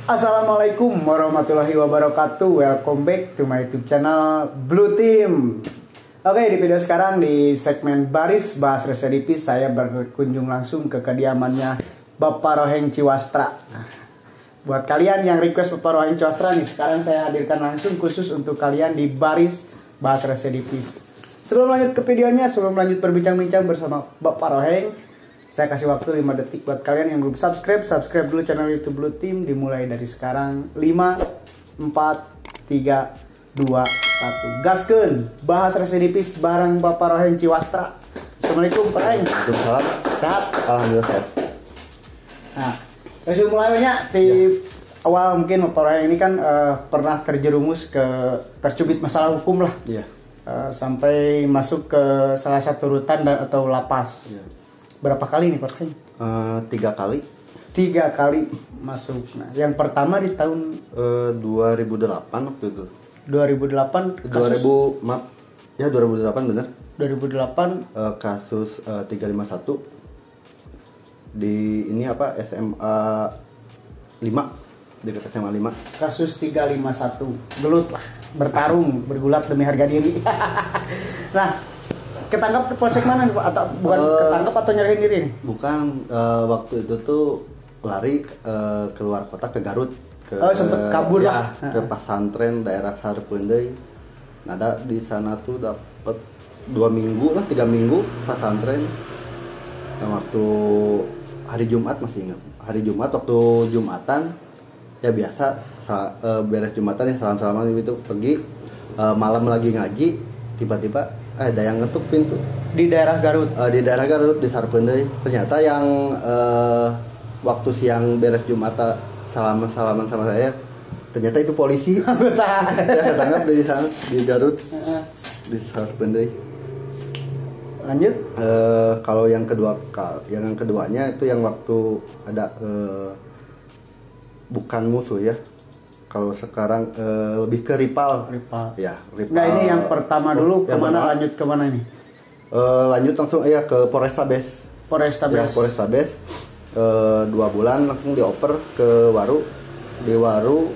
Assalamualaikum warahmatullahi wabarakatuh. Welcome back to my YouTube channel Blue Team. Oke, di video sekarang di segmen Baris Bahas Residipis, saya berkunjung langsung ke kediamannya Bapak Roheng Ciwastra. Nah, buat kalian yang request Bapak Roheng Ciwastra nih, sekarang saya hadirkan langsung khusus untuk kalian di Baris Bahas Residipis. Sebelum lanjut ke videonya, sebelum lanjut berbincang-bincang bersama Bapak Roheng, saya kasih waktu 5 detik buat kalian yang belum subscribe dulu channel YouTube Blue Team, dimulai dari sekarang. 5, 4, 3, 2, 1. Gaskeun bahas residipis bareng Bapak Roheng Ciwastra. Assalamualaikum Pak Roheng. Waalaikumsalam. Sehat? Alhamdulillah sehat. Nah, langsung mulainya di awal mungkin Bapak Roheng ini kan pernah terjerumus tercubit masalah hukum lah. Iya. Sampai masuk ke salah satu rutan atau lapas. Iya. Berapa kali nih Pak Roheng? 3 kali. 3 kali masuk. Nah, yang pertama di tahun 2008 waktu itu. 2008 kasus 2008 bener. 2008 Kasus 351 di ini apa SMA 5, dekat SMA 5. kasus 351 gelut lah, bertarung bergulat demi harga diri. Nah, ketangkap di polsek mana nih Pak? Atau bukan ketangkap atau nyariin diri nih? Bukan, waktu itu tuh lari keluar kota ke Garut. Sempet kabur lah. Ke pesantren daerah Sarpendey. Nah, di sana tuh dapat 2 minggu lah, 3 minggu pesantren. Nah, waktu hari Jumat masih ingat. Hari Jumat waktu Jumatan ya biasa beres Jumatan ya salam-salaman gitu, pergi malam lagi ngaji, tiba-tiba ada yang ngetuk pintu Di daerah Garut. di daerah Garut di Sarpendey. Ternyata yang waktu siang beres Jumatan salaman sama saya, ternyata itu polisi. Ya, ketangkap di sana di Garut di Sarpendey. Lanjut. Kalau yang keduanya itu yang waktu ada bukan musuh ya. Kalau sekarang lebih ke Ripal. Ya, Ripal. Nah, ini yang pertama dulu, kemana lanjut kemana ini? Lanjut langsung ya ke Polrestabes. Polrestabes. Ya, Polrestabes. 2 bulan langsung dioper ke Waru. Di Waru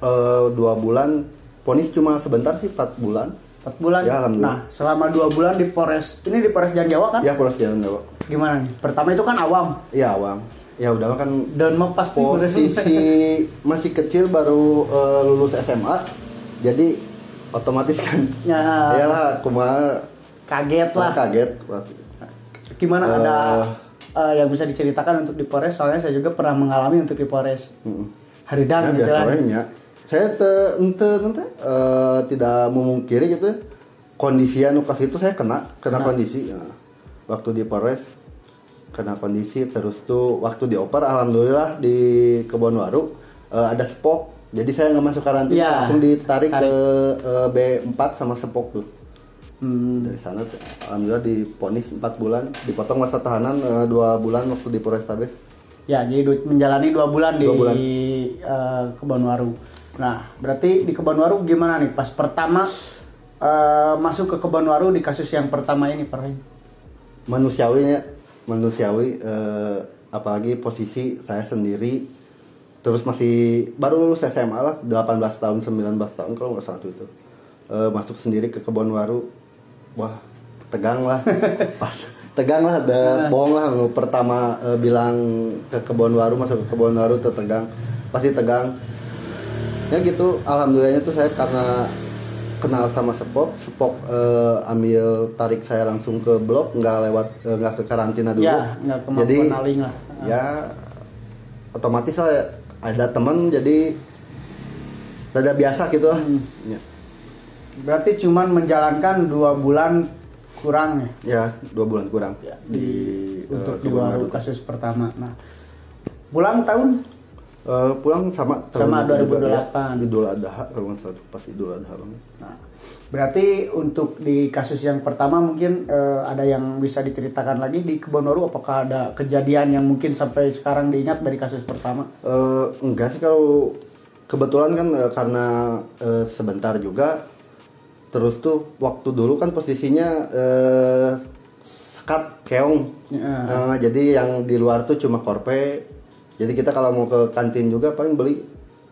2 bulan, vonis cuma sebentar sih, 4 bulan. 4 bulan. Ya, alhamdulillah. Nah, selama 2 bulan di Polres, ini di Polres Jalan Jawa kan? Ya, Polres Jalan Jawa. Gimana nih? Pertama itu kan awam. Iya, awam. Ya udah mah kan Dan mah pasti posisi masih kecil, baru lulus SMA. Jadi otomatis kan ya, iyalah kumaha kaget lah. Kaget. Gimana ada yang bisa diceritakan untuk di Polres? Soalnya saya juga pernah mengalami untuk di Polres. Haridang Ya, gitu kan. biasanya saya tidak memungkiri gitu kondisi anu kas itu, saya kena kondisi ya. Waktu di Polres kena kondisi, terus tuh waktu dioper alhamdulillah di Kebonwaru ada spok, jadi saya nggak masuk karantina ya, langsung ditarik ke B4 sama spok tuh. Dari sana tuh, alhamdulillah diponis 4 bulan, dipotong masa tahanan 2 bulan waktu di Polrestabes. Ya, jadi menjalani 2 bulan di 2 bulan. Kebonwaru. Nah, berarti di Kebonwaru gimana nih pas pertama masuk ke Kebonwaru di kasus yang pertama ini, Pak Roheng? Manusiawi, apalagi posisi saya sendiri, terus masih baru lulus SMA lah, 18 tahun 19 tahun kalau nggak salah itu, masuk sendiri ke Kebonwaru. Wah, tegang lah. Tegang lah, bohong lah. Pertama bilang ke Kebonwaru, masuk ke Kebonwaru tuh tegang, pasti tegang ya gitu. Alhamdulillahnya tuh saya karena kenal sama Spok ambil tarik saya langsung ke blok, nggak ke karantina dulu ya, jadi lah. Ya otomatis lah ada teman, jadi rada biasa gitu lah. Ya. Berarti cuman menjalankan 2 bulan kurang ya? Ya, 2 bulan kurang ya, untuk di Waru kasus pertama. Nah, pulang tahun? Pulang sama 2008. Idul Adha kalau nggak salah, pas Idul Adha banget. Nah, berarti untuk di kasus yang pertama mungkin ada yang bisa diceritakan lagi di Kebonwaru, apakah ada kejadian yang mungkin sampai sekarang diingat dari kasus pertama? Enggak sih, kalau kebetulan kan karena sebentar juga. Terus tuh waktu dulu kan posisinya sekat keong. Jadi yang di luar tuh cuma korpe, Jadi kita kalau mau ke kantin juga paling beli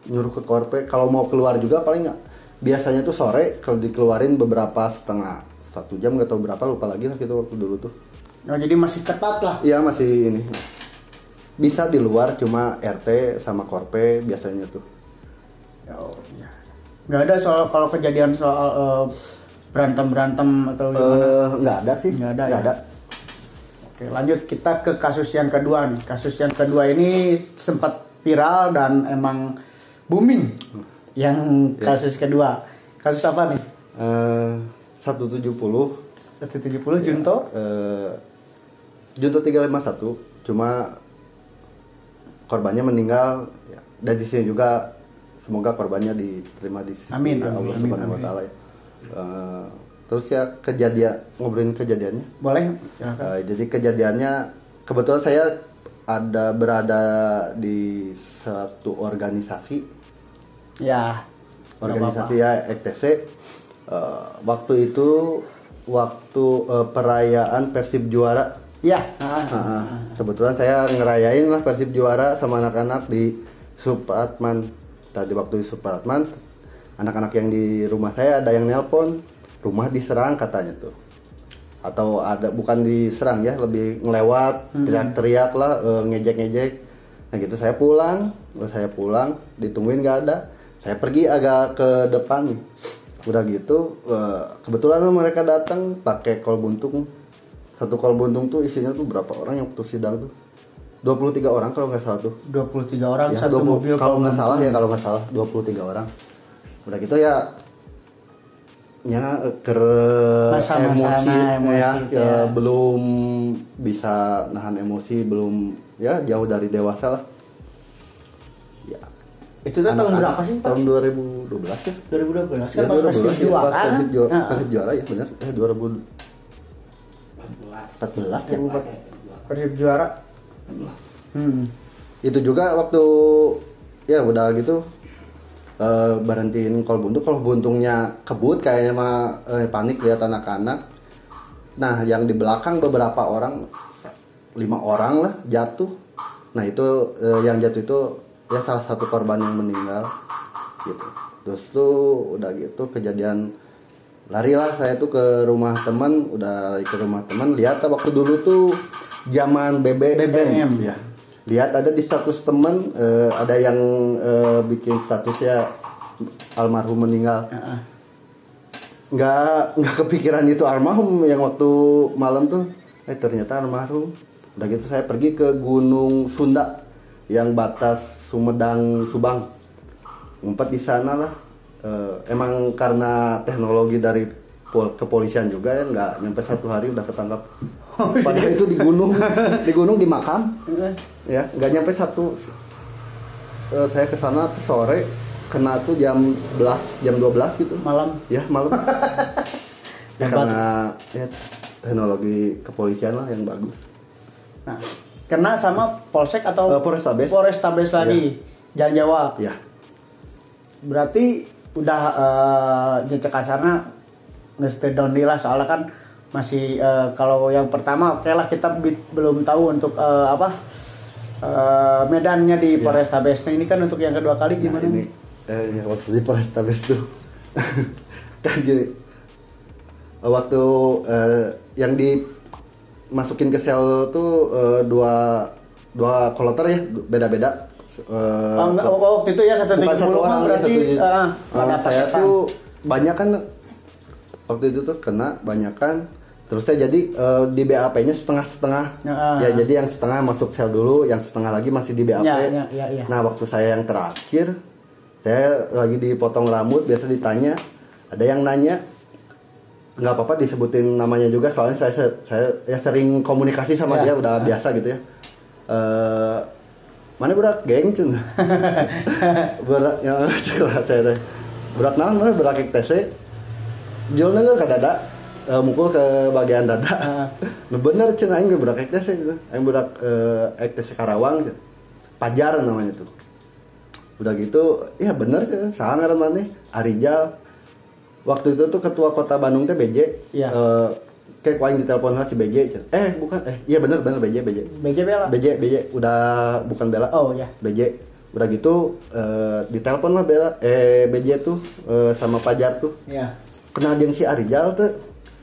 nyuruh ke korpe. Kalau mau keluar juga paling biasanya tuh sore kalau dikeluarin beberapa setengah 1 jam nggak tahu berapa lupa lagi lah gitu waktu dulu tuh. Oh, jadi masih ketat lah. Iya masih ini. Bisa di luar cuma RT sama korpe biasanya tuh. Oh, iya. Nggak ada soal kalau kejadian soal berantem atau gimana? Nggak ada sih. Nggak ada. Nggak ada. Oke, lanjut kita ke kasus yang kedua nih. Kasus yang kedua ini sempat viral dan emang booming. Yang kasus kedua. Kasus apa nih? 170 Junto? Junto 351 cuma korbannya meninggal ya. Dan di sini juga semoga korbannya diterima di sisi Amin, Allah amin, Subhanahu wa amin. taala ya. Terus ya ngobrolin kejadiannya. Boleh, silakan. Jadi kejadiannya kebetulan saya berada di satu organisasi Ya. organisasi ya EKTC. Waktu itu perayaan Persib juara. Ya. Kebetulan saya ngerayain lah Persib juara sama anak-anak di Supratman. Tadi waktu di Supratman, anak-anak yang di rumah saya ada yang nelpon, rumah diserang katanya tuh. Atau ada bukan diserang ya, lebih ngelewat, teriak-teriak lah, ngejek-ngejek. Nah gitu saya pulang, ditungguin nggak ada. Saya pergi agak ke depan. Udah gitu, kebetulan mereka datang pakai kol buntung. Satu kol buntung tuh isinya tuh berapa orang yang waktu sidang tuh? 23 orang kalau nggak salah tuh. 23 orang Ya, satu mobil. kalau nggak salah 23 orang. Udah gitu ya Masa-masa emosi ya, ya. belum bisa nahan emosi, belum ya jauh dari dewasa lah. Ya. Itu tuh tahun berapa sih, Pak? Tahun 2012 ya. 2012 kan Ya, pas 2012 Persib ya, juara. pas Persib juara ya benar. 2014 ya. Persib juara. Itu juga waktu ya udah gitu berhentiin kol buntungnya kebut kayaknya mah panik lihat anak-anak. Nah yang di belakang beberapa orang 5 orang lah jatuh. Nah itu yang jatuh itu ya salah satu korban yang meninggal gitu. Terus tuh udah gitu kejadian larilah saya tuh ke rumah teman, lihat waktu dulu tuh zaman BBM. Ya. Lihat ada di status teman ada yang bikin statusnya almarhum meninggal. Nggak kepikiran itu almarhum yang waktu malam tuh ternyata almarhum. Udah gitu saya pergi ke Gunung Sunda yang batas Sumedang Subang. Ngumpet di sana lah. Emang karena teknologi dari kepolisian juga ya nggak nyampe 1 hari udah ketangkap. Padahal itu di gunung di makam. Ya, nggak nyampe 1. Saya ke sana sore, kena tuh jam 11, jam 12 gitu. Malam. Ya, malam. Ya, karena ya, teknologi kepolisian lah yang bagus. Nah, kena sama Polsek atau Polrestabes lagi. Jangan jawab. Ya. Berarti udah jejak kasarnya nge-stay down lah soalnya kan masih kalau yang pertama oke lah kita belum tahu untuk medannya di Polrestabes. Nah ini kan untuk yang kedua kali gimana? Ini waktu di Polrestabes tuh kan gini, waktu yang dimasukin ke sel tuh dua kloter ya beda-beda. Waktu itu ya bukan satu orang berarti saya tuh banyak kan waktu itu tuh kena banyak kan. Terus saya jadi di BAP-nya setengah-setengah. Ya jadi yang setengah masuk sel dulu, yang setengah lagi masih di BAP. Ya. Nah waktu saya yang terakhir, saya lagi dipotong rambut, biasa ditanya, ada yang nanya, nggak apa-apa disebutin namanya juga, soalnya saya ya sering komunikasi sama dia, udah biasa gitu ya. Mana budak geng cun? Budak yang budak naon mana budak EKTC? Jual nengel ke dada. Mukul ke bagian dada. Nah bener cen aing ge budak EKTC gitu. Aing budak EKTC Karawang gitu. Pajar namanya tuh. Udah gitu, ya bener cen salah ngaran maneh Arijal. Waktu itu tuh ketua kota Bandung teh BJ. kayak kuaing ditelepon lah si BJ. Bukan, iya bener BJ. BJ Bella. BJ udah bukan Bella. Oh ya. BJ udah gitu ditelepon lah Bella BJ tuh sama Pajar tuh. Iya. Kenal jeung si Arijal tuh.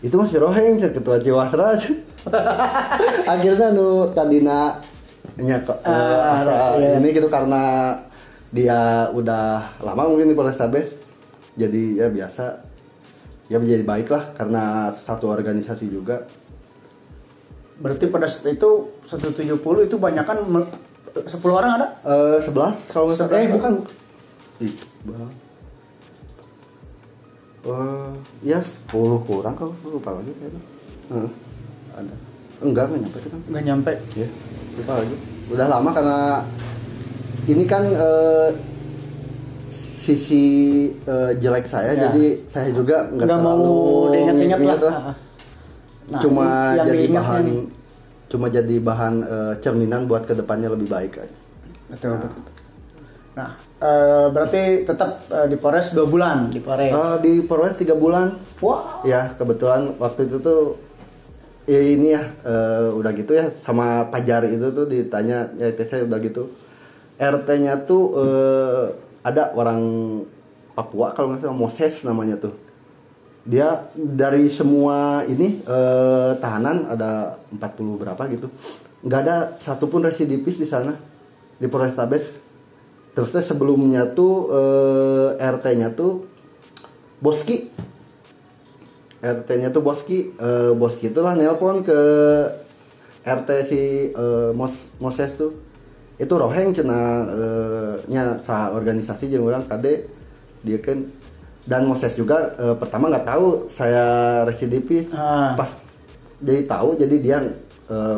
Itu masih roheng ketua Ciwasra. Akhirnya nu tadina nya ini gitu karena dia udah lama mungkin di Polrestabes. Jadi ya biasa. Ya menjadi baik lah karena satu organisasi juga. Berarti pada saat itu 170 itu banyak kan 10 orang ada? 11 kalau nggak salah. Bukan. Ya 10 kurang kalau lupa lagi kayaknya. Ada. Enggak nyampe kan? Enggak nyampe. Ya, lupa lagi. Udah lama karena ini kan sisi jelek saya, ya. Jadi saya juga nggak mau diingat-ingat lah. Nah, cuma jadi bahan cerminan buat kedepannya lebih baik. Betul. Nah, berarti tetap di Polres 2 bulan di Polres. Di Polres 3 bulan. Wow. Ya kebetulan waktu itu tuh ini ya udah gitu ya sama Pajar itu tuh ditanya ya saya udah gitu. RT-nya tuh ada orang Papua kalau nggak salah Moses namanya tuh. Dia dari semua ini tahanan ada 40 berapa gitu. Nggak ada satupun residivis di sana di Polrestabes. Terusnya sebelumnya tuh RT-nya tuh Boski. RT-nya tuh Boski. Boski itulah nelpon ke RT si Moses tuh. Itu roheng cenah nya sa organisasi jeung urang kade dia kan dan Moses juga pertama nggak tahu saya residivis pas jadi tahu jadi dia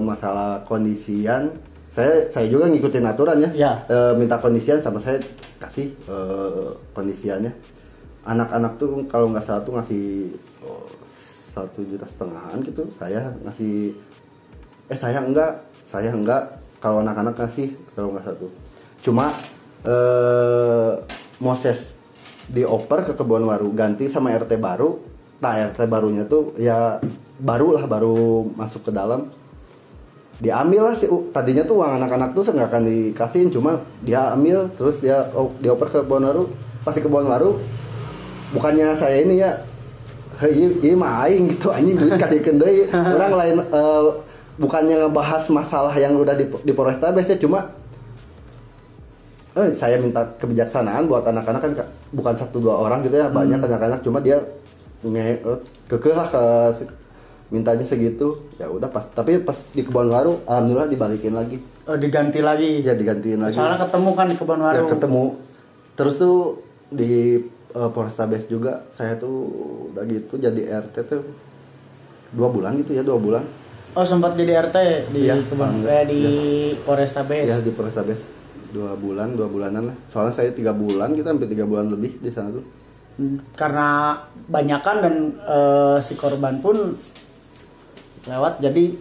masalah kondisian saya juga ngikutin aturan ya. Minta kondisian sama saya kasih kondisiannya anak-anak tuh kalau nggak salah tuh ngasih 1,5 juta gitu saya ngasih saya enggak kalau anak-anak kasih kalau nggak satu cuma Moses dioper ke Kebonwaru ganti sama RT baru. Nah RT barunya tuh ya baru masuk ke dalam diambil lah sih tadinya tuh uang anak-anak tuh nggak akan dikasihin cuma dia ambil terus dia dioper ke Kebonwaru pas di Kebonwaru bukannya saya ini ya iya mah aing gitu anjing duit kadikeun deui orang lain bukannya ngebahas masalah yang udah di Polrestabes ya cuma saya minta kebijaksanaan buat anak-anak kan bukan 1-2 orang gitu ya banyak anak-anak cuma dia kekeh lah mintanya segitu ya udah tapi pas di Kebonwaru alhamdulillah dibalikin lagi diganti lagi ya digantiin lagi soalnya ketemu kan di Kebonwaru ya ketemu terus tuh di Polrestabes juga saya tuh udah gitu jadi RT tuh 2 bulan gitu ya 2 bulan. Oh sempat jadi RT di Polrestabes. Ya di Polrestabes 2 bulanan lah. Soalnya saya 3 bulan kita hampir 3 bulan lebih di sana tuh. Karena banyakan dan si korban pun lewat jadi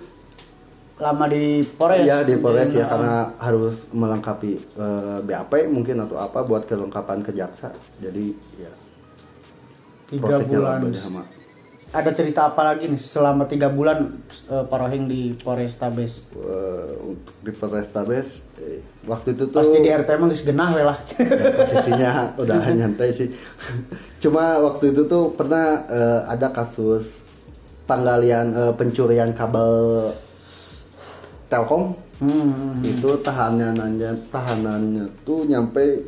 lama di Polres. Ya di Polres ya karena harus melengkapi BAP mungkin atau apa buat kelengkapan ke jaksa. Jadi ya 3 bulan. Ada cerita apa lagi nih selama 3 bulan Parohing di Polrestabes? Untuk di Polrestabes waktu itu tuh pasti di RT emang geus genah we lah. Ya, posisinya udah nyantai sih. Cuma waktu itu tuh pernah ada kasus penggalian pencurian kabel Telkom. Itu tahanannya tuh nyampe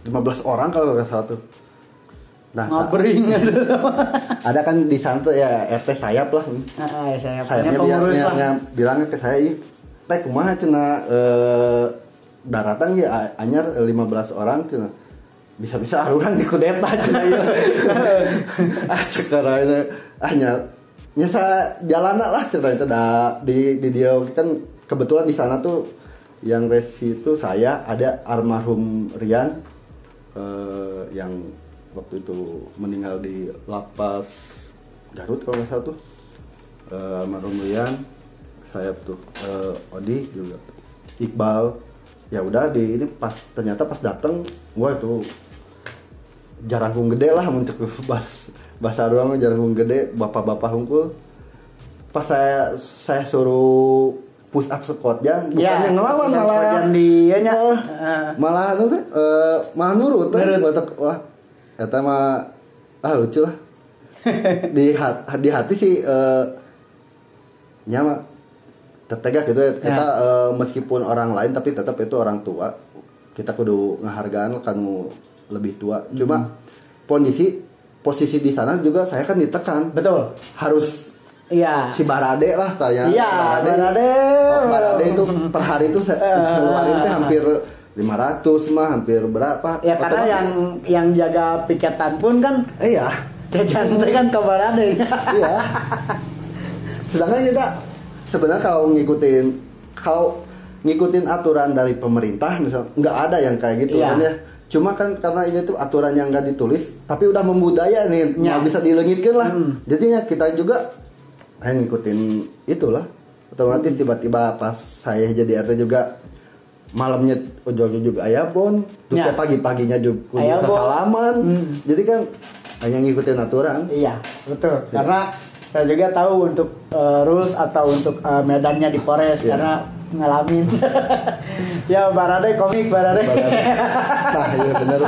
15 orang kalau nggak salah tuh. Nah, ngabring ada kan di sana tuh ya RT sayap lah. Sayapnya pengurus lah. Bilangnya ke saya, teh kumaha cenah daratan ya anyar 15 orang cenah. Bisa-bisa orang dikudeta cenah ieu. Sekarang anyar nyata jalanan lah cenah itu di dia kan kebetulan di sana tuh yang resi itu saya ada almarhum Rian yang waktu itu meninggal di lapas Garut kalau nggak salah tuh almarhum Rian saya tuh Odi juga Iqbal ya udah di ini ternyata pas datang wah itu jarangkung gede lah muncul bahasa doang jarangkung gede bapak-bapak hungkul pas saya suruh push up squatnya bukannya ngelawan malah malah malah nurut. Wah eta mah lucu lah. di hati sih nyama tertegak gitu ya. Kita meskipun orang lain tapi tetap itu orang tua, kita kudu ngehargaan kan lebih tua. Cuma posisi di sana juga saya kan ditekan, betul, harus iya si Barade lah tanya. Iya, Barade itu per hari itu keluarin teh hampir 500 mah, hampir berapa ya, karena yang jaga piketan pun kan iya jajan kan ke Barade. Iya. Sedangkan kita sebenarnya kalau ngikutin aturan dari pemerintah misal nggak ada yang kayak gitu kan ya. Cuma kan karena ini tuh aturan yang nggak ditulis tapi udah membudaya nih, nggak bisa dilengitkan lah. Jadinya kita juga ngikutin itulah. Otomatis tiba-tiba pas saya jadi RT juga malamnya ujungnya juga ayabon, terus pagi-paginya juga salaman. Jadi kan hanya ngikutin aturan. Iya, betul. Karena saya juga tahu untuk rules atau untuk medannya di Polres karena ngalamin. Ya Barade komik Barade. Nah, iya benar.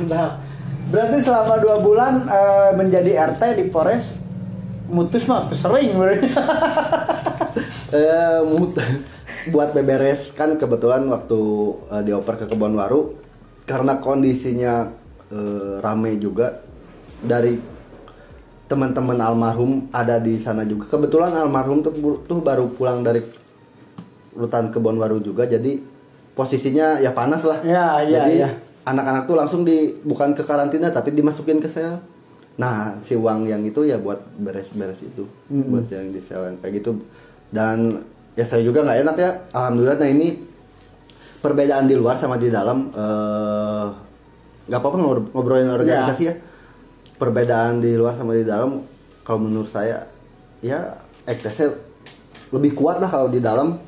Nah, berarti selama 2 bulan menjadi RT di Polres mutus mah sering berarti. Buat beberes kan kebetulan waktu dioper ke Kebonwaru karena kondisinya rame juga dari teman-teman almarhum ada di sana juga. Kebetulan almarhum tuh baru pulang dari rutan Kebonwaru juga, jadi posisinya ya panas lah. Jadi anak-anak tuh langsung bukan ke karantina tapi dimasukin ke sel. Nah si uang yang itu ya buat beres-beres itu, buat yang di sel yang kayak gitu. Dan ya saya juga nggak enak ya. Alhamdulillah. Nah ini perbedaan di luar sama di dalam. Nggak apa-apa ngobrolin organisasi ya. Perbedaan di luar sama di dalam kalau menurut saya ya ekstesnya lebih kuat lah kalau di dalam.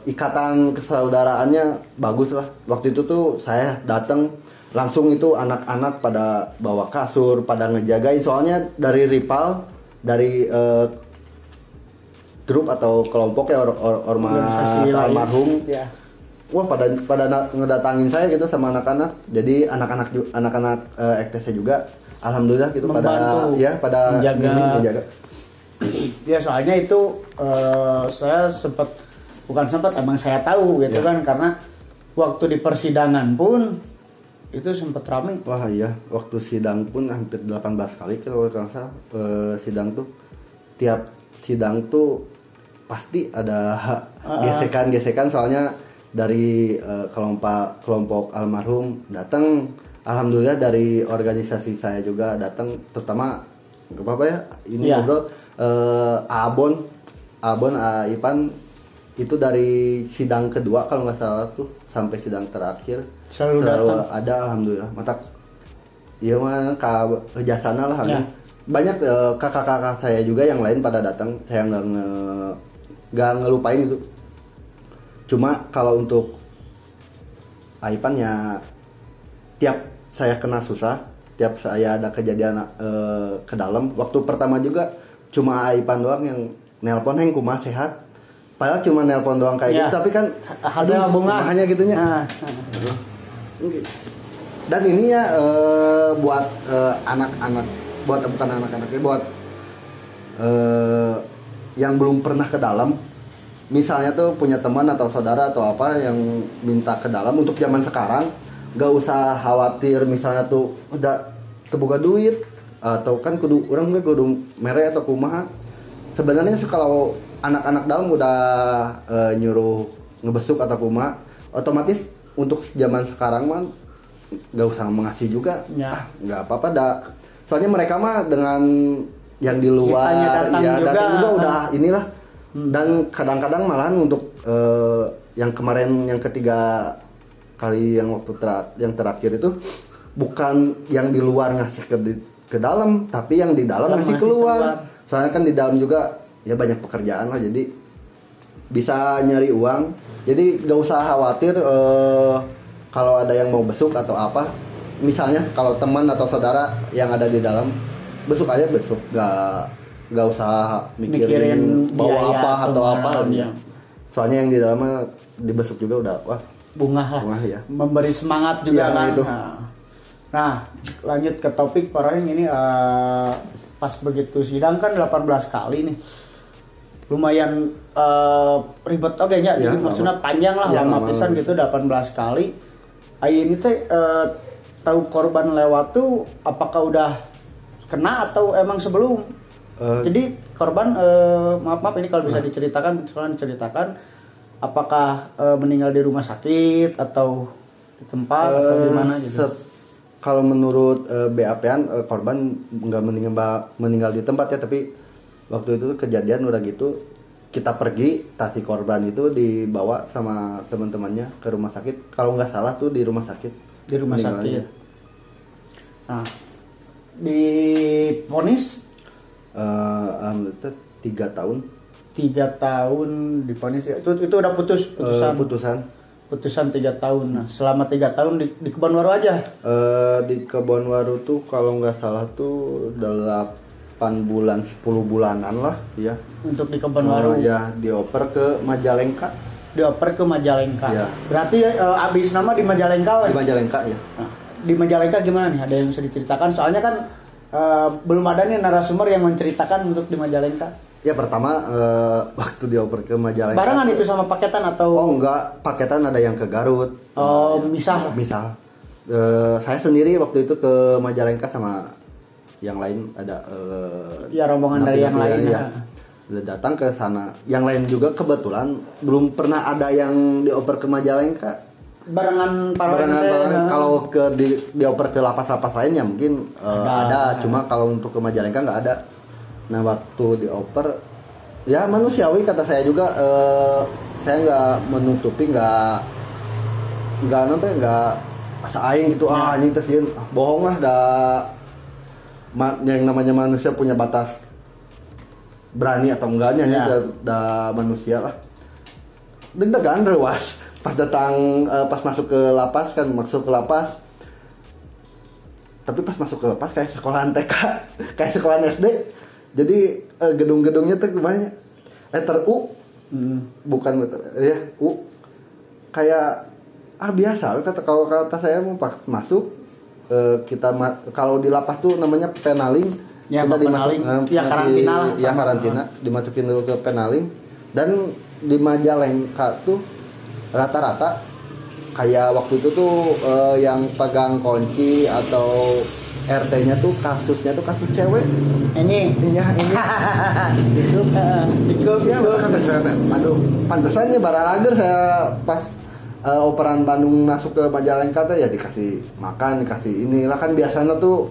Ikatan kesaudaraannya bagus lah. Waktu itu tuh saya datang langsung itu anak-anak pada bawa kasur, pada ngejagain, soalnya dari rival dari grup atau kelompok ya ormas almarhum. Wah pada ngedatangin saya gitu sama anak-anak. Jadi anak-anak EKTC juga alhamdulillah gitu membantu, pada menjaga. Ya soalnya itu saya emang saya tahu gitu kan, karena waktu di persidangan pun itu sempat ramai. Wah iya, waktu sidang pun hampir 18 kali kalau nggak salah. Sidang tuh tiap sidang tuh pasti ada gesekan soalnya dari kelompok almarhum datang. Alhamdulillah dari organisasi saya juga datang, terutama apa ya ini ngobrol Abon Ipan itu dari sidang kedua kalau nggak salah tuh sampai sidang terakhir selalu ada. Alhamdulillah mata iya mah kejasana lah. Banyak kakak-kakak saya juga yang lain pada datang, saya nggak ngelupain itu. Cuma kalau untuk Aipan ya tiap saya kena susah, tiap saya ada kejadian ke dalam, waktu pertama juga cuma Aipan doang yang nelpon Heng kumaha sehat. Padahal cuma nelpon doang kayak gitu, tapi kan ada hanya gitunya. Dan ini ya buat anak-anak, bukan anak-anak, buat yang belum pernah ke dalam. Misalnya tuh punya teman atau saudara atau apa yang minta ke dalam untuk zaman sekarang, gak usah khawatir misalnya tuh udah terbuka duit atau kan kudu mere atau kumaha. Sebenarnya kalau anak-anak dalam udah nyuruh ngebesuk atau kumaha, otomatis untuk zaman sekarang mah gak usah mengasih juga. Gak apa-apa dah. Soalnya mereka mah dengan yang di luar datang juga udah inilah. Dan kadang-kadang malahan untuk yang kemarin yang ketiga kali yang waktu yang terakhir itu bukan yang di luar ngasih ke dalam, tapi yang di dalam ngasih keluar. Soalnya kan di dalam juga ya banyak pekerjaan lah, jadi bisa nyari uang. Jadi gak usah khawatir kalau ada yang mau besuk atau apa. Misalnya kalau teman atau saudara yang ada di dalam, besuk aja besuk, nggak usah mikirin bawa biaya apa atau apa ya. Soalnya yang di dalamnya dibesuk juga udah wah bunga lah ya, memberi semangat juga ya, kan itu. Nah lanjut ke topik Parohing ini, pas begitu sidang kan 18 kali nih, lumayan ribet oke nya, ya, jadi maksudnya panjang lah, lama pisan gitu 18 kali. Ini teh tahu korban lewat tuh apakah udah kena atau emang sebelum? Jadi korban maaf ini kalau bisa diceritakan apakah meninggal di rumah sakit atau di tempat atau di mana gitu? Kalau menurut BAP-an korban nggak meninggal di tempat ya, tapi waktu itu kejadian udah gitu kita pergi, tasi korban itu dibawa sama teman-temannya ke rumah sakit. Kalau nggak salah tuh di rumah sakit. Di rumah sakit. Nah, di vonis alhamdulillah 3 tahun. 3 tahun divonis itu udah putusan 3 tahun. Nah, selama 3 tahun di Kebonwaru aja. Di Kebonwaru tuh kalau nggak salah tuh 8 bulan 10 bulanan lah ya. Untuk di Kebonwaru. Ya, dioper ke Majalengka. Ya. Berarti abis nama di Majalengka. Di Majalengka ya. Nah, di Majalengka gimana nih? Ada yang bisa diceritakan? Soalnya kan belum ada nih narasumber yang menceritakan untuk di Majalengka. Ya pertama waktu dioper ke Majalengka. Barengan itu sama paketan atau? Oh enggak, paketan ada yang ke Garut. Oh misal. Saya sendiri waktu itu ke Majalengka sama yang lain ada. Ya rombongan dari yang lain ya. Udah datang ke sana. Yang lain juga kebetulan belum pernah ada yang dioper ke Majalengka. Barengan. Kalau dioper ke lapas-lapas lain ya mungkin ada. Cuma kalau untuk ke Majalengka nggak ada. Nah waktu dioper ya manusiawi kata saya juga, saya nggak menutupi, nggak asa aing gitu, anjing tersian, bohong lah, yang namanya manusia punya batas berani atau enggaknya ya, manusia lah. Deg-degan rewas pas masuk ke lapas tapi pas masuk ke lapas kayak sekolahan TK, kayak sekolahan SD. Jadi gedung-gedungnya tuh gimana? Letter U, bukan letter ya U. Kayak biasa. Kalau kata saya mau pas masuk, kita kalau di lapas tuh namanya penaling. Ya, kita karantina. Dimasukin dulu ke penaling. Dan di Majalengka tuh rata-rata kayak waktu itu tuh yang pegang kunci atau RT-nya tuh kasusnya tuh kasus cewek. Ini. Cukup ya. Aduh, pantesannya bararager saya pas operan Bandung masuk ke Majalengka tuh ya dikasih makan, dikasih inilah kan biasanya tuh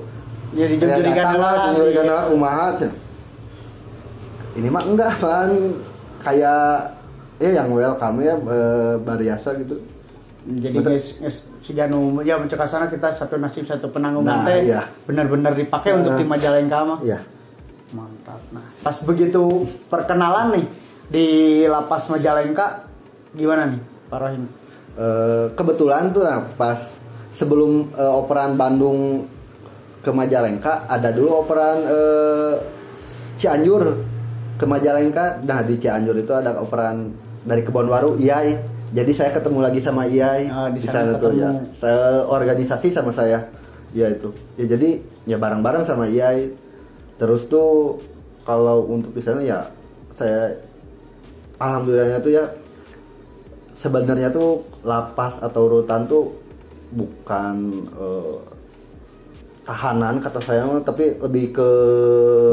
ya dijujurikan lah kumaha. Ini mah enggak, Van. Kayak yang welcome ya bariasa gitu. Jadi guys siganu ya mencekak sana kita satu nasib satu penanggungan iya. Benar-benar dipakai untuk di Majalengka mah. Iya. Mantap. Nah, pas begitu perkenalan nih di lapas Majalengka gimana nih Pak Rohing? Kebetulan tuh pas sebelum operan Bandung ke Majalengka ada dulu operan Cianjur ke Majalengka. Nah di Cianjur itu ada operan dari Kebonwaru Iyai. Jadi saya ketemu lagi sama Iyai di sana tuh ya. Organisasi sama saya. Ya itu. Ya jadi ya bareng-bareng sama Iyai. Terus tuh kalau untuk di sana ya saya alhamdulillahnya tuh ya sebenarnya tuh lapas atau rutan tuh bukan tahanan kata saya, tapi lebih ke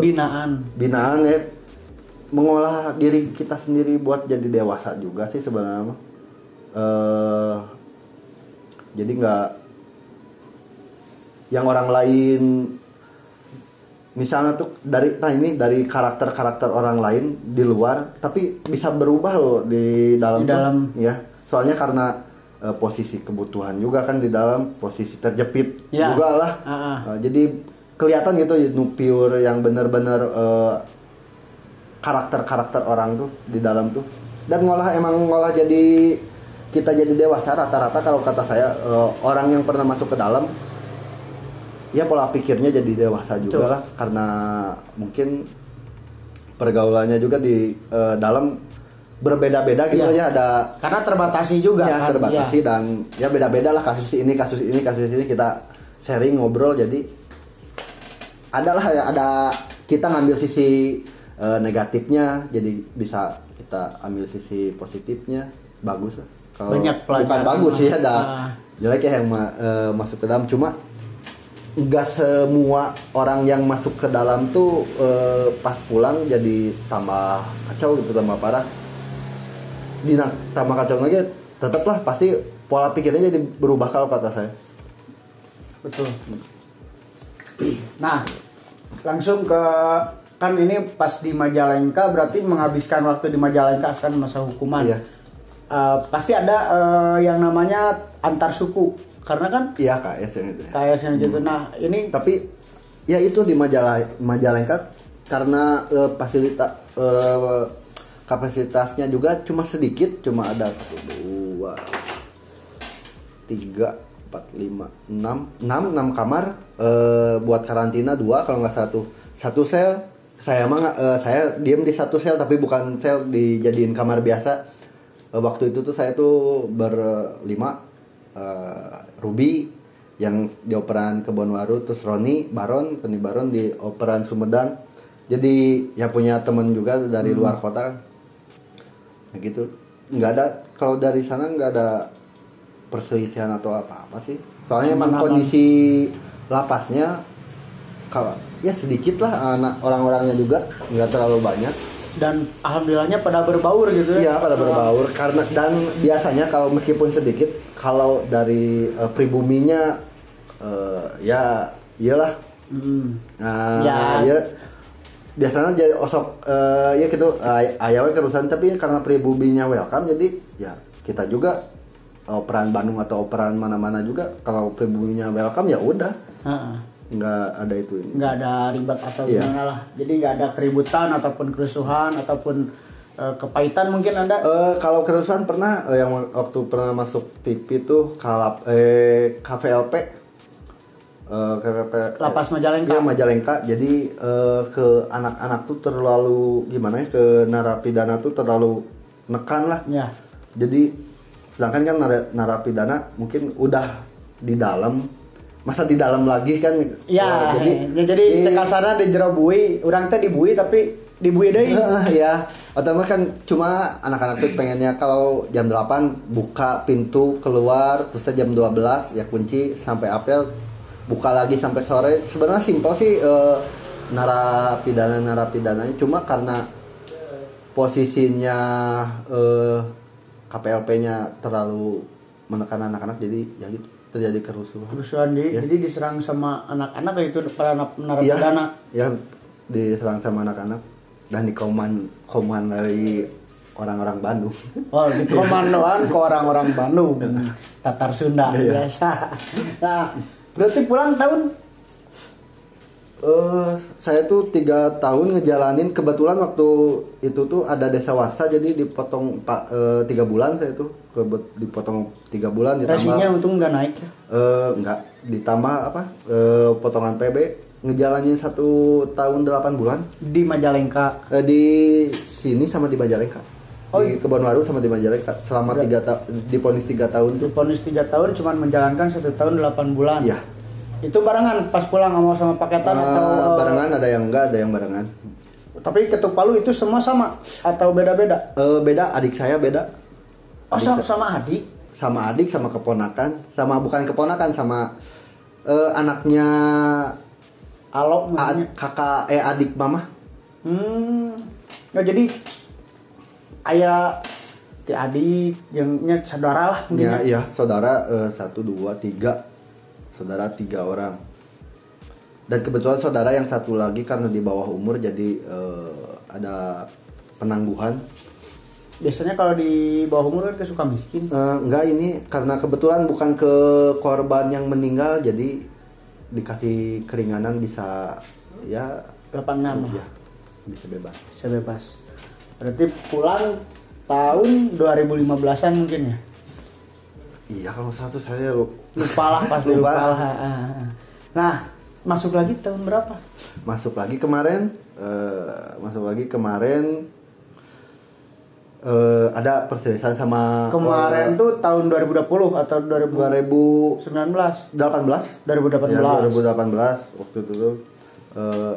binaan ya, mengolah diri kita sendiri buat jadi dewasa juga sih sebenarnya. Jadi nggak yang orang lain misalnya tuh dari karakter orang lain di luar tapi bisa berubah loh di dalam ya, soalnya karena posisi kebutuhan juga kan di dalam posisi terjepit juga lah. Jadi kelihatan gitu pure yang benar-benar karakter orang tuh di dalam tuh, dan ngolah jadi kita jadi dewasa rata-rata. Kalau kata saya orang yang pernah masuk ke dalam ya pola pikirnya jadi dewasa juga lah, karena mungkin pergaulannya juga di dalam berbeda-beda gitu ya, ada karena terbatasi juga ya, kan terbatasi dan ya beda-beda lah, kasus ini kita sharing ngobrol, jadi ada kita ngambil sisi negatifnya, jadi bisa kita ambil sisi positifnya, bagus lah. Kalau bukan bagus sih, ada jelek ya yang masuk ke dalam, cuma nggak semua orang yang masuk ke dalam tuh pas pulang jadi tambah kacau gitu, tambah parah. Tambah kacau lagi, tetaplah pasti pola pikirnya jadi berubah kalau kata saya. Betul. Nah, langsung ke, kan ini pas di Majalengka berarti menghabiskan waktu di Majalengka kan masa hukuman. Iya. Pasti ada yang namanya antar suku. Karena kan iya KS itu. KS yang gitu. Nah, ini tapi ya itu di Majalengka karena kapasitasnya juga cuma sedikit, cuma ada 1 2 3 4 5 6 kamar, buat karantina 2 kalau nggak satu sel. Saya diem di satu sel, tapi bukan sel dijadiin kamar biasa. Waktu itu tuh saya tuh berlima, Ruby yang di operan Kebonwaru, terus Roni Baron di operan Sumedang. Jadi ya punya temen juga dari luar kota. Nah gitu. Nggak ada, kalau dari sana nggak ada perselisihan atau apa-apa sih. Soalnya emang kondisi lapasnya kalau ya sedikit lah, anak orang-orangnya juga nggak terlalu banyak. Dan alhamdulillahnya pada berbaur gitu ya. Iya, pada berbaur, karena dan biasanya kalau meskipun sedikit, kalau dari pribuminya ya iyalah. Nah, ya biasanya jadi osok ya gitu ayawnya kerusuhan, tapi karena pribuminya welcome, jadi ya kita juga operan Bandung atau operan mana-mana juga kalau pribuminya welcome ya udah. Nggak ada itu ini. Nggak ada ribet atau gimana lah, jadi nggak ada keributan ataupun kerusuhan ataupun kepahitan mungkin ada. Kalau kerusuhan pernah, yang waktu pernah masuk TV tuh KVLP, Lapas Majalengka. Iya, Majalengka. Jadi ke anak-anak tuh terlalu gimana ya, ke narapidana tuh terlalu nekan lah ya. Jadi sedangkan kan narapidana mungkin udah di dalam, masa di dalam lagi kan ya, jadi kasarnya di jero bui, orang teh dibui tapi dibui deui. Ya, otomatis kan cuma anak-anak tuh pengennya kalau jam 8 buka pintu keluar, terus jam 12 ya kunci sampai apel, buka lagi sampai sore. Sebenarnya simpel sih narapidananya, cuma karena posisinya KPLP-nya terlalu menekan anak-anak, jadi ya gitu terjadi kerusuhan ya. Jadi diserang sama anak-anak, itu para narapidana ya diserang sama anak-anak dan dikomandoi orang-orang Bandung. Oh, dikomandoan ke orang-orang Bandung, Tatar Sunda biasa. Nah, berarti pulang tahun saya tuh 3 tahun ngejalanin, kebetulan waktu itu tuh ada desa warsa, jadi dipotong 3 bulan. Saya tuh dipotong 3 bulan, ditambah resinya untung nggak naik ya? Nggak, ditambah potongan PB, ngejalanin 1 tahun 8 bulan di Majalengka. Di sini sama di Majalengka. Di Kebonwaru sama di Majalengka selama 3 tahun, diponis 3 tahun tuh. Diponis 3 tahun, cuman menjalankan 1 tahun 8 bulan. Iya. Itu barengan pas pulang sama paketan atau barengan? Ada yang enggak, ada yang barengan. Tapi ketuk palu itu semua sama atau beda-beda? Beda, adik saya beda. Sama adik? Sama adik, sama keponakan, sama bukan keponakan, sama anaknya Alok, kakak adik mama. Ya, jadi ayah ti adik jengnya saudara lah mungkin. Ya, saudara 1 2 3. Saudara 3 orang. Dan kebetulan saudara yang satu lagi karena di bawah umur, jadi ada penangguhan. Biasanya kalau di bawah umur kan suka miskin. Enggak, ini karena kebetulan bukan ke korban yang meninggal, jadi dikasih keringanan, bisa ya 86 ya, bisa bebas. Bisa bebas. Berarti pulang tahun 2015-an mungkin ya? Iya, kalau satu saya lupa lah, pasti lupa lah. Nah, Masuk lagi tahun berapa? Masuk lagi kemarin ada perselisihan sama Kemarin tuh tahun 2020 atau 2019? 2018 2018. ya, 2018 waktu itu tuh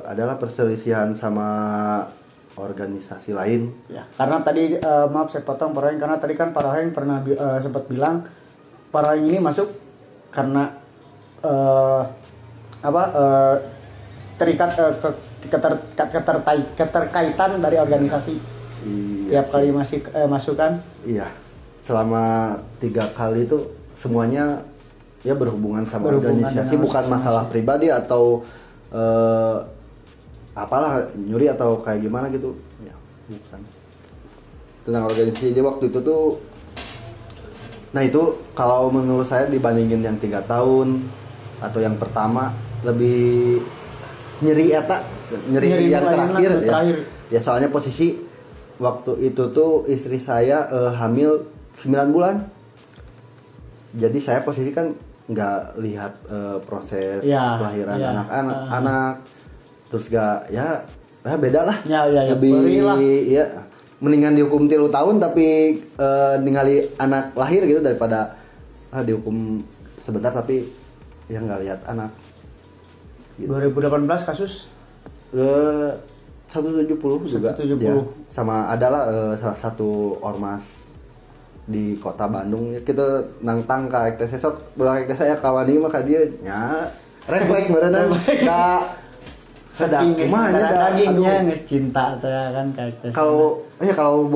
adalah perselisihan sama organisasi lain Ya, karena tadi maaf saya potong Pak Roheng, karena tadi kan Pak Roheng pernah sempat bilang Pak Roheng ini masuk karena terikat keterkaitan dari organisasi. iya Tiap kali masuk kan? iya selama 3 kali itu semuanya ya berhubungan sama organisasi, bukan masalah pribadi atau apalah nyuri atau kayak gimana gitu ya, bukan tentang organisasi. Jadi waktu itu tuh, nah itu kalau menurut saya dibandingin yang 3 tahun atau yang pertama lebih nyeri yang terakhir ya soalnya posisi waktu itu tuh istri saya hamil 9 bulan, jadi saya posisi kan nggak lihat proses kelahiran anak-anak, terus gak ya beda lah lebih ya mendingan dihukum 3 tahun tapi ningali anak lahir gitu daripada dihukum sebentar tapi ya nggak lihat anak gitu. 2018 kasus 170 juga 170. Ya, sama adalah salah satu ormas di kota Bandung ya, kita nangtang ka EKTC sok belah EKTC ya kawani maka dia nya refleks beneran enggak sedang kumanya dagingnya geus cinta teh kan kayak kalau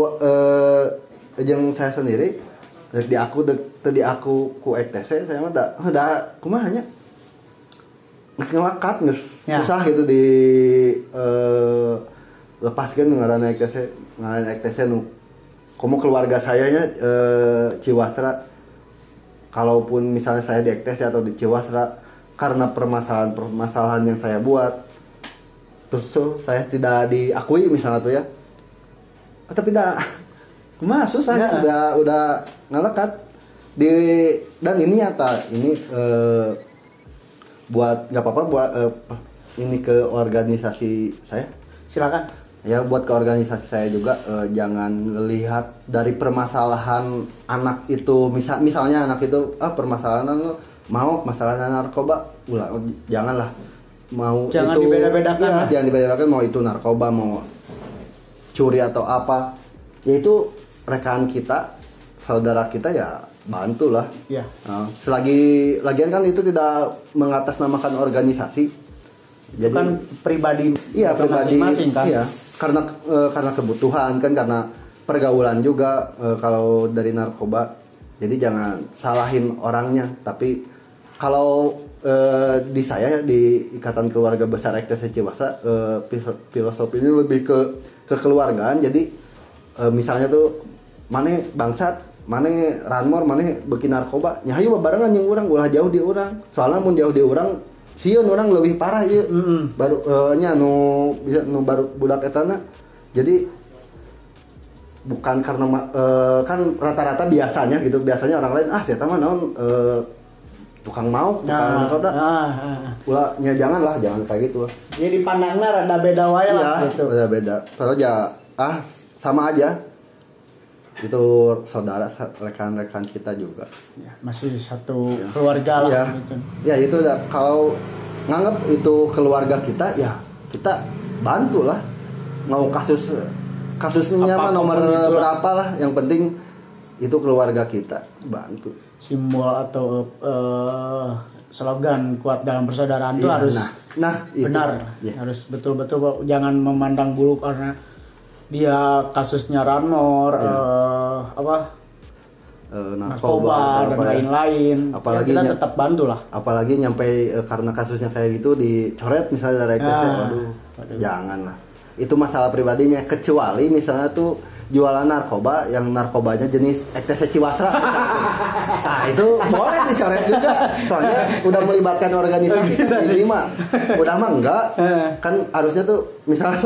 jeung saya sendiri tadi aku ku EKTC saya mah da kumanya geus ngelakat geus susah gitu di lepaskeun ngaranna EKTC nu komo keluarga sayanya Ciwasra, kalaupun misalnya saya di EKTC atau di Ciwasra karena permasalahan yang saya buat terus saya tidak diakui misalnya tuh ya, tapi kumaha susah udah ngelekat dan ini nyata ini buat nggak apa-apa buat ini ke organisasi saya silakan ya, buat ke organisasi saya juga jangan lihat dari permasalahan anak itu misalnya anak itu permasalahan mau masalah narkoba janganlah jangan itu dibeda-bedakan ya, jangan dibeda-bedakan mau itu narkoba mau curi atau apa ya, itu rekan kita saudara kita ya bantulah ya. Lagian kan itu tidak mengatasnamakan organisasi, jadi kan pribadi masing-masing kan iya. Karena kebutuhan kan, karena pergaulan juga kalau dari narkoba, jadi jangan salahin orangnya. Tapi kalau di saya di Ikatan Keluarga Besar EKTC Ciwasra filosofi ini lebih ke kekeluargaan. Jadi misalnya tuh mana bangsat, mana ranmor, mana bikin narkoba, nyahayu barengan yang orang ulah jauh di orang. Soalnya mun jauh di orang sieun orang lebih parah ya. Baru nu baru budak etana. Jadi bukan karena kan rata-rata biasanya orang lain saya mah naon tukang narkoba. Ulah jangan kayak gitu lah. Jadi pandangnya rada beda wae lah gitu. Rada beda. Kalau sama aja. Itu saudara rekan-rekan kita juga ya, masih satu keluarga lah ya. Gitu. Ya itu kalau nganggap itu keluarga kita ya kita bantu lah, mau kasusnya mah nomor berapa lah, yang penting itu keluarga kita bantu. Simbol atau slogan kuat dalam persaudaraan itu harus benar itu. Harus betul-betul, jangan memandang buruk karena dia kasusnya ranmor narkoba dan lain-lain. Apalagi kita tetap bantu lah. Apalagi nyampe karena kasusnya kayak gitu dicoret misalnya dari EKTC, aduh. Jangan lah. Itu masalah pribadinya, kecuali misalnya tuh jualan narkoba yang narkobanya jenis EKTC Ciwasra. Nah itu boleh dicoret juga, soalnya udah melibatkan organisasi. Ini mah udah mah enggak kan, harusnya tuh misalnya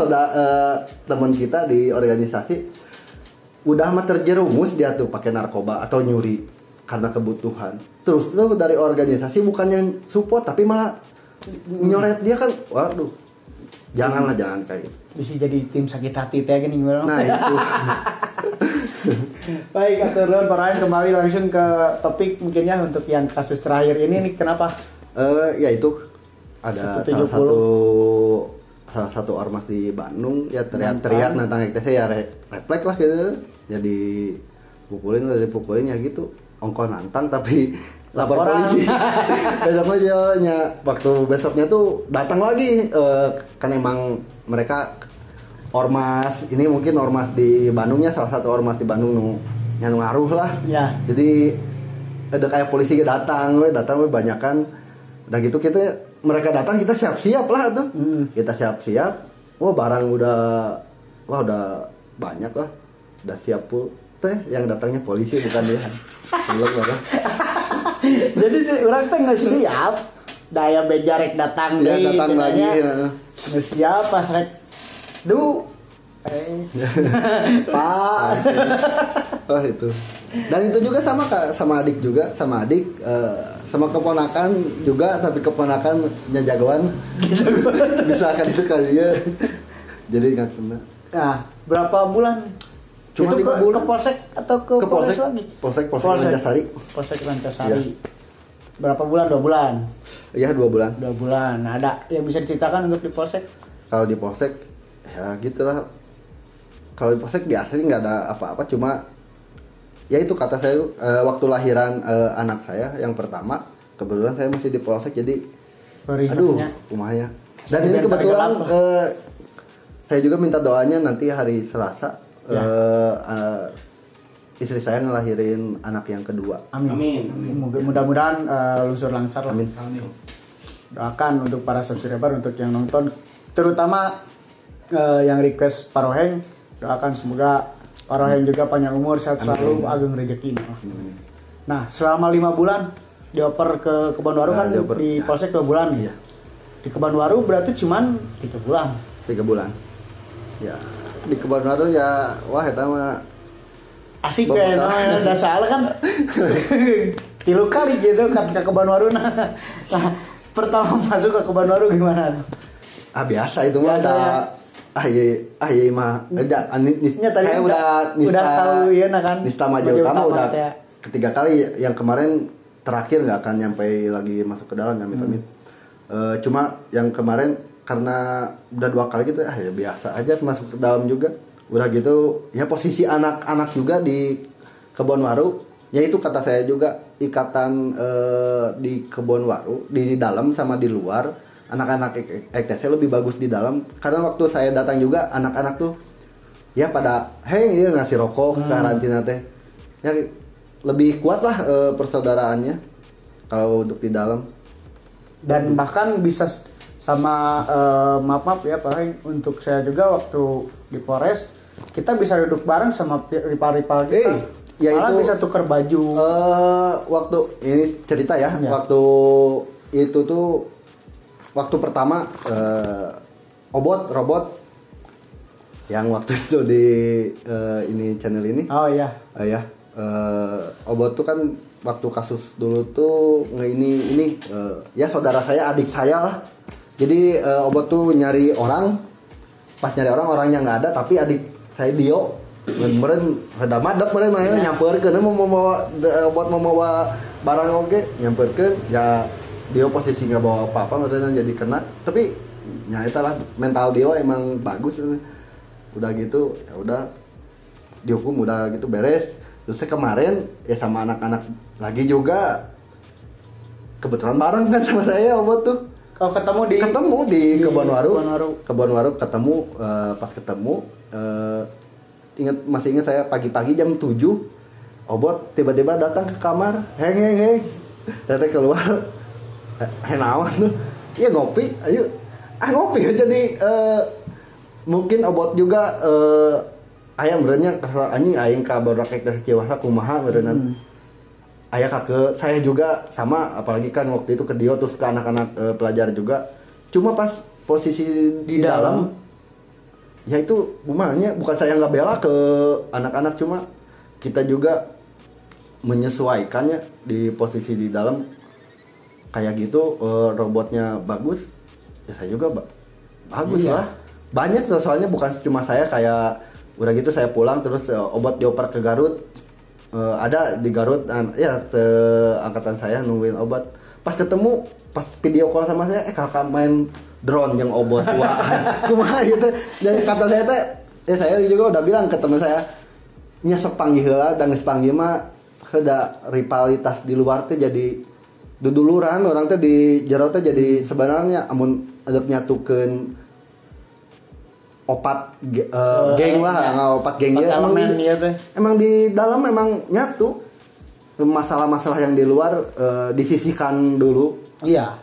teman kita di organisasi udah mah terjerumus dia tuh pakai narkoba atau nyuri karena kebutuhan, terus tuh dari organisasi bukannya support tapi malah nyoret dia kan, waduh, jangan kayak gitu. Bisa jadi tim sakit hati teh gini gimana? Nah itu. Baik, aturun Parahin kembali langsung ke topik mungkinnya untuk yang kasus terakhir ini nih kenapa? Ya itu ada 170. salah satu ormas di Bandung ya teriak-teriak tentang EKTC ya refleks lah gitu. Jadi dipukulin ya gitu. Ongkos nantang tapi lapor polisi. Besoknya waktu besoknya tuh datang lagi kan emang mereka ormas ini mungkin ormas di Bandungnya salah satu ormas di Bandung yang ngaruh lah. Ya. Jadi ada kayak polisi datang banyakan. Udah gitu mereka datang kita siap-siap lah tuh. Kita siap-siap. Barang udah banyak lah. Udah siap pul. Teh yang datangnya polisi bukan dia. Belum lah. Jadi orang teh nggak siap. Daya bejarek datang deh. Datang lagi. Nggak siap pas rek. Pak. Oh itu. Dan itu juga sama adik sama keponakan juga tapi keponakannya jagoan. Bisa akan itu kali ya. Jadi nggak kena. Nah, berapa bulan? Cuma itu 5 bulan. Ke Polsek atau ke Polres lagi? Polsek Rancasari. Polsek Rancasari. Iya. Berapa bulan? 2 bulan. Iya 2 bulan. 2 bulan. Nah, ada yang bisa diceritakan untuk di Polsek? Kalau di Polsek ya gitulah. Kalau di Polsek biasanya nggak ada apa-apa, cuma ya itu kata saya waktu lahiran anak saya yang pertama, kebetulan saya masih di Polsek jadi rumahnya. Dan ini kebetulan saya juga minta doanya nanti hari Selasa istri saya ngelahirin anak yang kedua. Amin. Mudah-mudahan lungsur lancar. Amin. Doakan untuk para subscriber, untuk yang nonton, terutama yang request Paroheng, doakan semoga Paroheng juga panjang umur, sehat selalu, ageng rezeki. Nah, selama 5 bulan dioper ke Kebonwaru kan di Polsek 2 bulan nih. Iya. Di Kebonwaru berarti cuman 3 bulan. 3 bulan. Ya, di Kebonwaru ya wah eta mah asik deh, udah salah kan 3 kali gitu ke Kebonwaru. Nah, pertama masuk ke Kebonwaru gimana? Biasa itu mah iya mah saya udah tahu ya kan Nista Maju Utama udah ketiga kali, yang kemarin terakhir nggak akan nyampe lagi masuk ke dalam ya amit-amit. Cuma yang kemarin karena udah 2 kali gitu ya biasa aja masuk ke dalam juga. Udah gitu ya posisi anak-anak juga di Kebonwaru ya itu kata saya juga ikatan di Kebonwaru di dalam sama di luar. Anak-anak EKTC lebih bagus di dalam karena waktu saya datang juga anak-anak tuh ya pada ngasih rokok karantina teh ya lebih kuat lah persaudaraannya kalau untuk di dalam. Dan bahkan bisa sama maaf ya Pak, untuk saya juga waktu di Polres kita bisa duduk bareng sama rival-rival kita. Ya malah itu bisa tukar baju. Waktu ini cerita ya. Waktu itu tuh waktu pertama robot yang waktu itu di ini channel ini. Oh iya. Obot tuh kan waktu kasus dulu tuh ini ya saudara saya, adik saya lah. Jadi Obot tuh nyari orang, pas nyari orangnya nggak ada, tapi adik saya Dio bener ada madep mereka mainnya nyamperkeun mau bawa Obot mau bawa barang oke nyamperkeun ya Dio posisi nggak bawa apa-apa mereka jadi kena, tapi ya itulah mental Dio emang bagus. Udah gitu ya udah dihukum udah gitu beres. Terus kemarin ya sama anak-anak lagi juga kebetulan bareng kan sama saya Obot tuh. Kalau ketemu di Kebonwaru ketemu pas ketemu masih ingat saya pagi-pagi jam 7 Obot tiba-tiba datang ke kamar heng saya keluar naon tuh iya ngopi ayo ngopi jadi mungkin Obot juga ayam berennya anjing aing ka baru rek teh Ciwasa kumaha berenan ayah kakek saya juga sama, apalagi kan waktu itu ke Dio terus ke anak-anak pelajar juga. Cuma pas posisi di dalam ya itu rumahnya bukan saya nggak bela ke anak-anak, cuma kita juga menyesuaikannya di posisi di dalam kayak gitu robotnya bagus, ya saya juga bagus Iya. lah. Banyak soalnya bukan cuma saya, kayak udah gitu saya pulang terus obat dioper ke Garut. Ada di Garut, ya angkatan saya nungguin obat. Pas ketemu, pas video call sama saya, kakak main drone yang obat kumaha gitu. Dan kata saya teh, ya saya juga udah bilang ke teman saya, nya sok panggih heula, dan geus panggih mah heda rivalitas di luar teh jadi duduluran, orang teh di jero teh jadi sebenarnya amun adep nyatukeun opat geng lah, opat geng opat ya elemen dia teh. emang di dalam memang nyatu. Masalah-masalah yang di luar disisihkan dulu. Iya.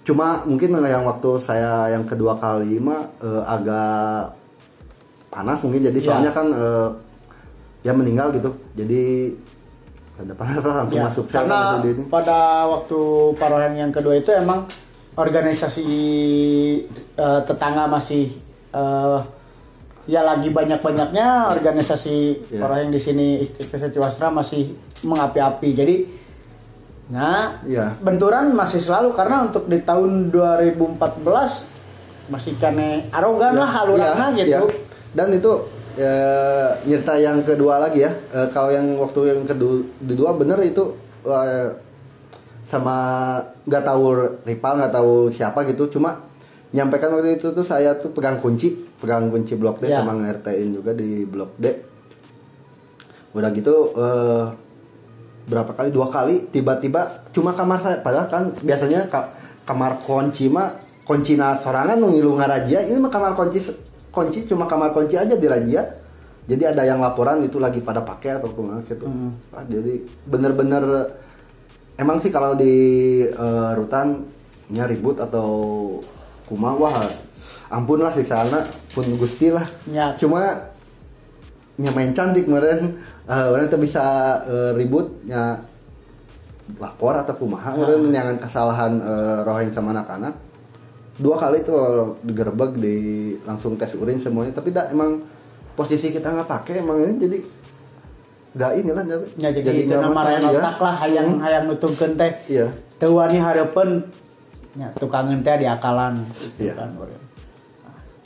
Cuma mungkin yang waktu saya yang kedua kali mah agak panas mungkin, jadi soalnya kan ya meninggal gitu, jadi ada panas langsung masuk sel. Karena pada waktu Paroheng yang kedua itu emang organisasi tetangga masih ya lagi banyak-banyaknya organisasi Paroheng di sini, Istiqlal Ciwastra masih mengapi-api. Jadi benturan masih selalu, karena untuk di tahun 2014 masih kene arogan lah halurana gitu. Ya. Dan itu nyerta yang kedua lagi ya. Kalau yang waktu yang kedua bener itu sama nggak tahu rival, nggak tahu siapa gitu, cuma nyampaikan waktu itu tuh saya tuh pegang kunci blok D, sama ngertiin juga di blok D. Udah gitu berapa kali, 2 kali tiba-tiba cuma kamar saya, padahal kan biasanya kamar kunci mah kuncina sorangan ngilu ngaraja, ini mah kamar kunci cuma kamar kunci aja dirajia. Jadi ada yang laporan itu lagi pada pakai atau kumaha gitu. Jadi bener-bener emang sih kalau di rutannya ribut atau kumaha, wah ampun lah di sana pun gusti lah. Ya. Cuma main cantik meren, orang tuh bisa ributnya lapor atau kumaha, meren jangan kesalahan roheng sama anak-anak. 2 kali tuh digerebek, langsung tes urin semuanya, tapi emang posisi kita nggak pakai, emang ini jadi nggak inilah ya, jadi nggak marahin otak lah hayang nutungkeun teh. Iya. Teu wani hareupeun nya tukangeun teh diakalan gitu kan.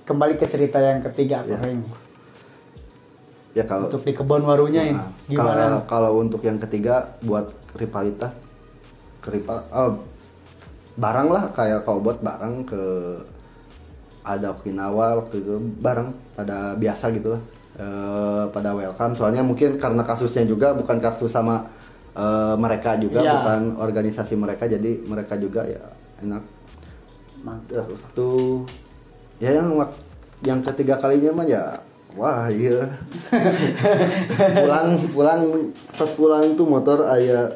Kembali ke cerita yang ketiga Paroheng. Ya kalau untuk di kebun warunya ini gimana? Kalau untuk yang ketiga buat rivalitas barang lah, kayak kalau buat barang ke ada Okinawa waktu itu bareng pada biasa gitu lah, pada welcome. Soalnya mungkin karena kasusnya juga bukan kasus sama mereka juga, bukan organisasi mereka, jadi mereka juga ya enak. Terus tuh ya yang ketiga kalinya mah ya wah iya pulang tuh motor aya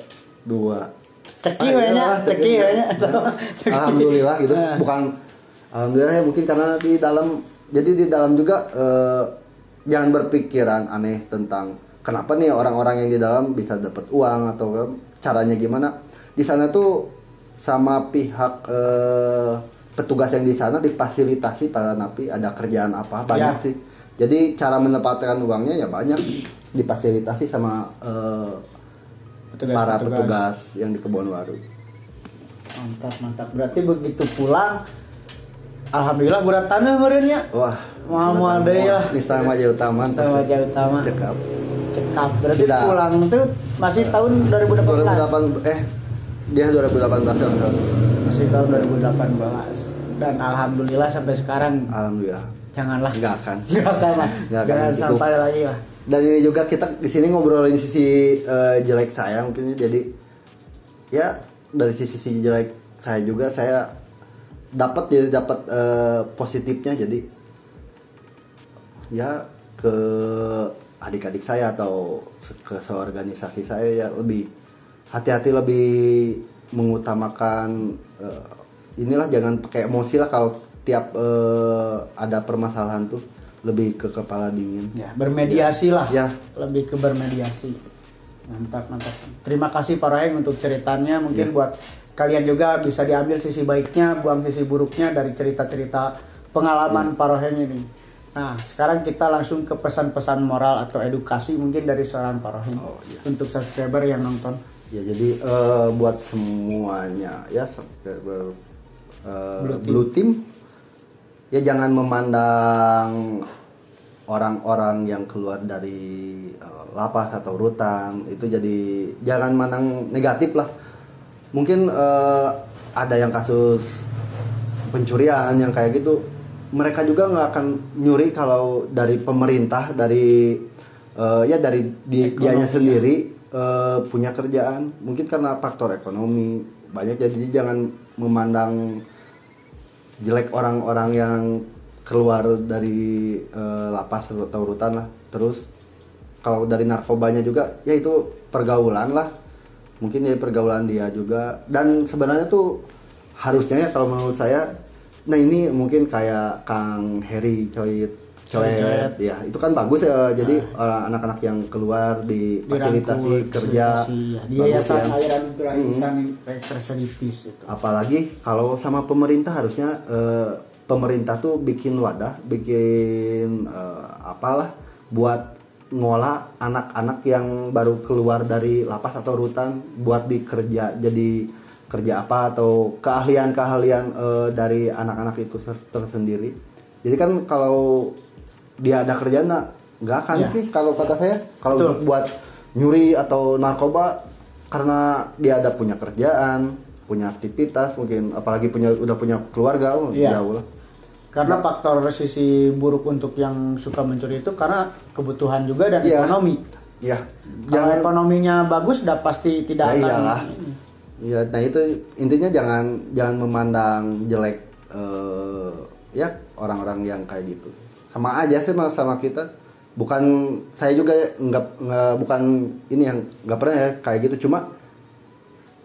2 ceki banyak. Alhamdulillah gitu. Bukan alhamdulillah ya, mungkin karena di dalam juga jangan berpikiran aneh tentang kenapa nih orang-orang yang di dalam bisa dapat uang atau caranya gimana. Di sana tuh sama pihak petugas yang di sana difasilitasi para napi, ada kerjaan apa banyak sih. Jadi cara mendapatkan uangnya ya banyak difasilitasi sama para petugas yang di Kebon Waru. Mantap. Berarti begitu pulang, alhamdulillah berat tanah merenya. Wah, mau deui lah. Nista Maja Utama. Cekap. Berarti pulang itu masih tahun 2018. Dia 2018 kan. Masih tahun 2018. Dan alhamdulillah sampai sekarang. Alhamdulillah. Janganlah. Enggak akan. Jangan sampai lagi lah. Dan ini juga kita di sini ngobrolin sisi jelek saya mungkin, jadi ya dari sisi jelek saya juga saya dapat positifnya, jadi ya ke adik-adik saya atau ke seorganisasi saya ya lebih hati-hati, lebih mengutamakan inilah, jangan pakai emosi lah kalau tiap ada permasalahan tuh, lebih ke kepala dingin. Ya, bermediasi lah. Ya. Lebih ke bermediasi. Mantap. Terima kasih Paroheng untuk ceritanya. Mungkin buat kalian juga bisa diambil sisi baiknya, buang sisi buruknya dari cerita-cerita pengalaman Paroheng ini. Nah, sekarang kita langsung ke pesan-pesan moral atau edukasi mungkin dari seorang Paroheng untuk subscriber yang nonton. Ya jadi buat semuanya ya Blue Team ya jangan memandang orang-orang yang keluar dari lapas atau rutan itu jadi jangan mandang negatif lah. Mungkin ada yang kasus pencurian yang kayak gitu, mereka juga nggak akan nyuri kalau dari pemerintah, dari dari dianya sendiri punya kerjaan. Mungkin karena faktor ekonomi banyak, jadi jangan memandang jelek orang-orang yang keluar dari lapas atau rutan lah. Terus kalau dari narkobanya juga ya itu pergaulan lah, mungkin ya pergaulan dia juga. Dan sebenarnya tuh harusnya ya kalau menurut saya, nah ini mungkin kayak Kang Heri Coet ya itu kan bagus ya. Jadi anak-anak yang keluar di fasilitasi kerja ya. Di Yayasan Airan Insan Reseripis itu. Apalagi kalau sama pemerintah, harusnya pemerintah tuh bikin wadah, bikin apalah buat ngolah anak-anak yang baru keluar dari lapas atau rutan buat dikerja, jadi kerja apa atau keahlian-keahlian dari anak-anak itu tersendiri. Jadi kan kalau dia ada kerjaan nggak akan sih kalau kata saya, kalau buat nyuri atau narkoba, karena dia ada punya kerjaan, punya aktivitas, mungkin apalagi udah punya keluarga, jauh lah. Karena faktor sisi buruk untuk yang suka mencuri itu karena kebutuhan juga dan ekonomi. Iya. Kalau ekonominya bagus, udah pasti tidak akan. Iyalah. Iya, nah itu intinya jangan memandang jelek orang-orang yang kayak gitu. Sama aja sih sama kita. Bukan saya juga bukan ini yang nggak pernah ya kayak gitu, cuma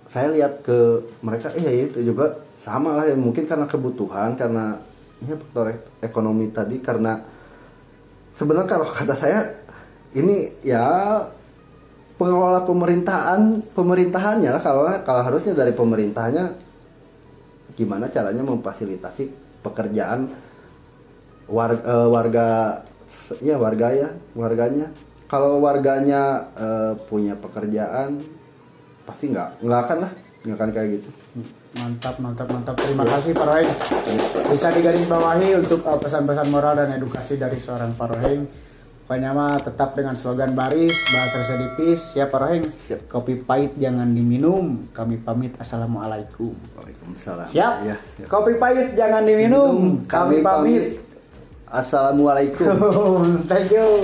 saya lihat ke mereka itu juga sama lah ya, mungkin karena kebutuhan, karena faktor ekonomi tadi. Karena sebenarnya kalau kata saya ini ya pengelola pemerintahannya lah, kalau harusnya dari pemerintahnya gimana caranya memfasilitasi pekerjaan warganya. Kalau warganya punya pekerjaan, pasti nggak akan kayak gitu. Mantap. Terima kasih Pak Roheng. Bisa digarisbawahi untuk pesan-pesan moral dan edukasi dari seorang Pak Roheng. Pokoknya mah tetap dengan slogan baris, bahasa Resedipis ya Pak Roheng. Kopi pahit jangan diminum. Kami pamit. Assalamualaikum. Waalaikumsalam. Siap. Ya. Kopi pahit jangan diminum. Kami pamit. Assalamualaikum. Thank you.